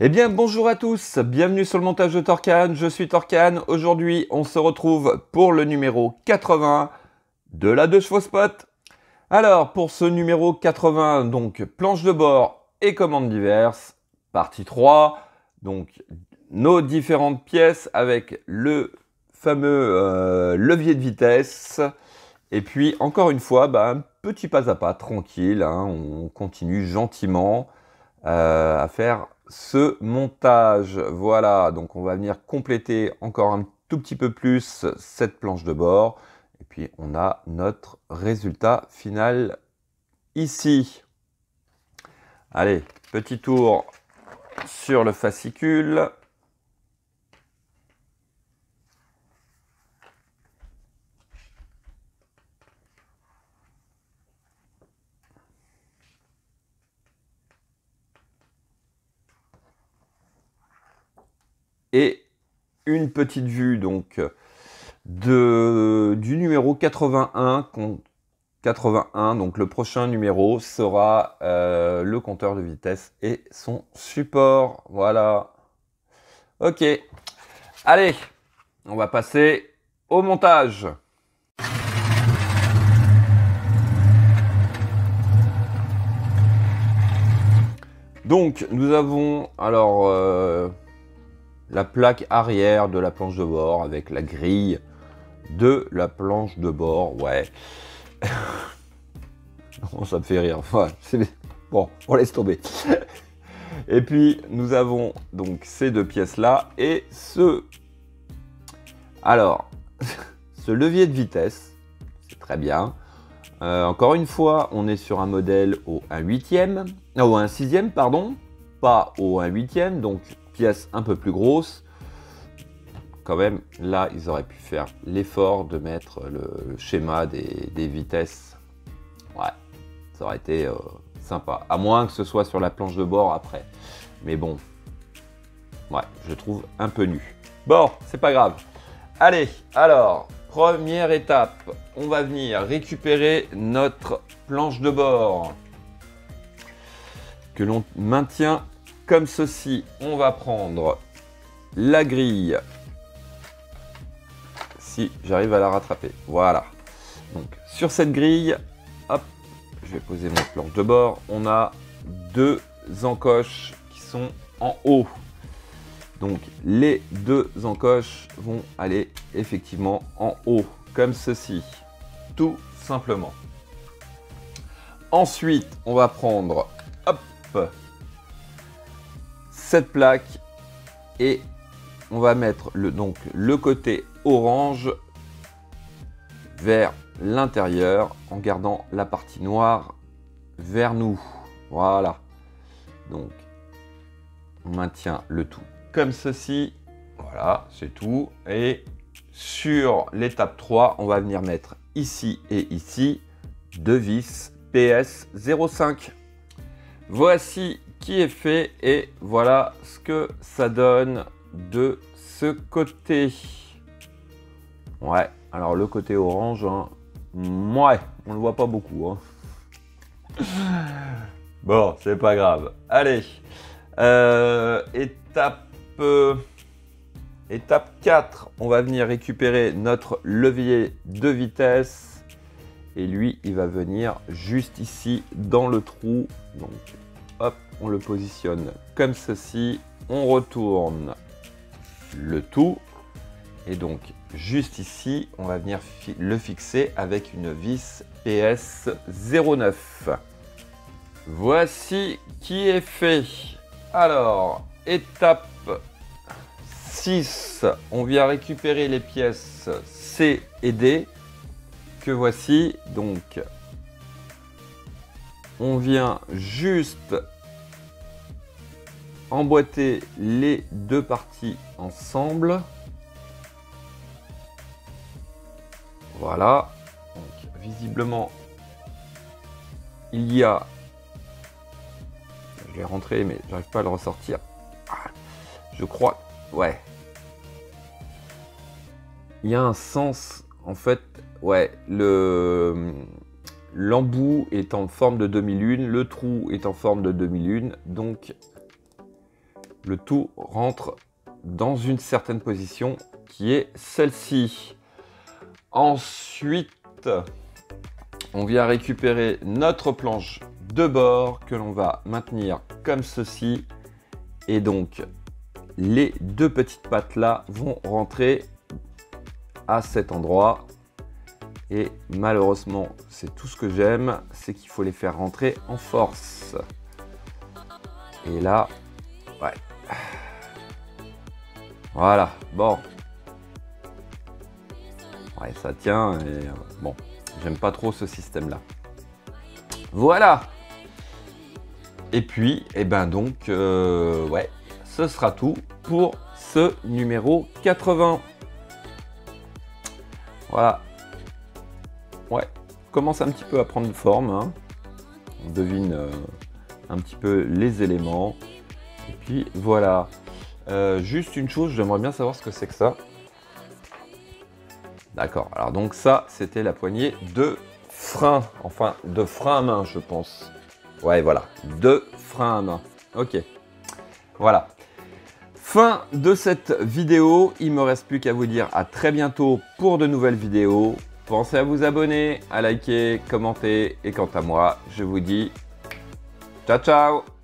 Eh bien bonjour à tous, bienvenue sur le montage de Torcan, je suis Torcan. Aujourd'hui on se retrouve pour le numéro 80 de la 2 chevaux spot. Alors pour ce numéro 80, donc planche de bord et commandes diverses, partie 3, donc nos différentes pièces avec le fameux levier de vitesse. Et puis encore une fois, un petit pas à pas, tranquille, hein, on continue gentiment à faire ce montage. Voilà, donc on va venir compléter encore un tout petit peu plus cette planche de bord. Et puis on a notre résultat final ici. Allez, petit tour sur le fascicule. Et une petite vue donc du numéro 81, donc le prochain numéro sera le compteur de vitesse et son support. Voilà. Ok. Allez, on va passer au montage. Donc nous avons alors la plaque arrière de la planche de bord avec la grille de la planche de bord. Ouais. Oh, ça me fait rire. Enfin, bon, on laisse tomber. Et puis nous avons donc ces deux pièces là et alors ce levier de vitesse, c'est très bien. Encore une fois, on est sur un modèle au 1/8e, non, au 1/6e, pardon, pas au 1/8e, donc pièce un peu plus grosse. Quand même, là, ils auraient pu faire l'effort de mettre le schéma des vitesses. Ouais, ça aurait été sympa. À moins que ce soit sur la planche de bord après. Mais bon, ouais, je trouve un peu nu. Bon, c'est pas grave. Allez, alors, première étape, on va venir récupérer notre planche de bord que l'on maintient comme ceci. On va prendre la grille, si j'arrive à la rattraper. Voilà. Donc, sur cette grille, hop, je vais poser mon planche de bord. On a deux encoches qui sont en haut. Donc les deux encoches vont aller effectivement en haut, comme ceci, tout simplement. Ensuite, on va prendre hop, cette plaque et on va mettre le côté orange vers l'intérieur en gardant la partie noire vers nous. Voilà. Donc, on maintient le tout comme ceci. Voilà, c'est tout. Et sur l'étape 3, on va venir mettre ici et ici deux vis PS 05. Voici qui est fait et voilà ce que ça donne de ce côté. Ouais, alors le côté orange, hein, ouais, on le voit pas beaucoup. Hein. Bon, c'est pas grave. Allez, étape 4, on va venir récupérer notre levier de vitesse. Et lui, il va venir juste ici dans le trou. Donc, hop, on le positionne comme ceci. On retourne le tout. Et donc, juste ici, on va venir le fixer avec une vis PS 09. Voici qui est fait. Alors, étape 6, on vient récupérer les pièces C et D que voici. Donc, on vient juste emboîter les deux parties ensemble. Voilà. Donc, visiblement, il y a... Je vais rentrer, mais j'arrive pas à le ressortir. Je crois... Ouais. Il y a un sens, en fait... Ouais, l'embout est en forme de demi-lune, le trou est en forme de demi-lune, donc le tout rentre dans une certaine position qui est celle-ci. Ensuite, on vient récupérer notre planche de bord que l'on va maintenir comme ceci. Et donc, les deux petites pattes là vont rentrer à cet endroit. Et malheureusement, c'est tout ce que j'aime, c'est qu'il faut les faire rentrer en force. Et là, ouais. Voilà, bon. Ouais, ça tient et bon, j'aime pas trop ce système-là. Voilà. Et puis, et ben donc, ouais, ce sera tout pour ce numéro 80. Voilà. Ouais, commence un petit peu à prendre forme. Hein. On devine un petit peu les éléments. Et puis voilà. Juste une chose, j'aimerais bien savoir ce que c'est que ça. D'accord, alors donc ça, c'était la poignée de frein. Enfin, de frein à main, je pense. Ouais, voilà, de frein à main. Ok, voilà. Fin de cette vidéo. Il ne me reste plus qu'à vous dire à très bientôt pour de nouvelles vidéos. Pensez à vous abonner, à liker, commenter. Et quant à moi, je vous dis ciao, ciao!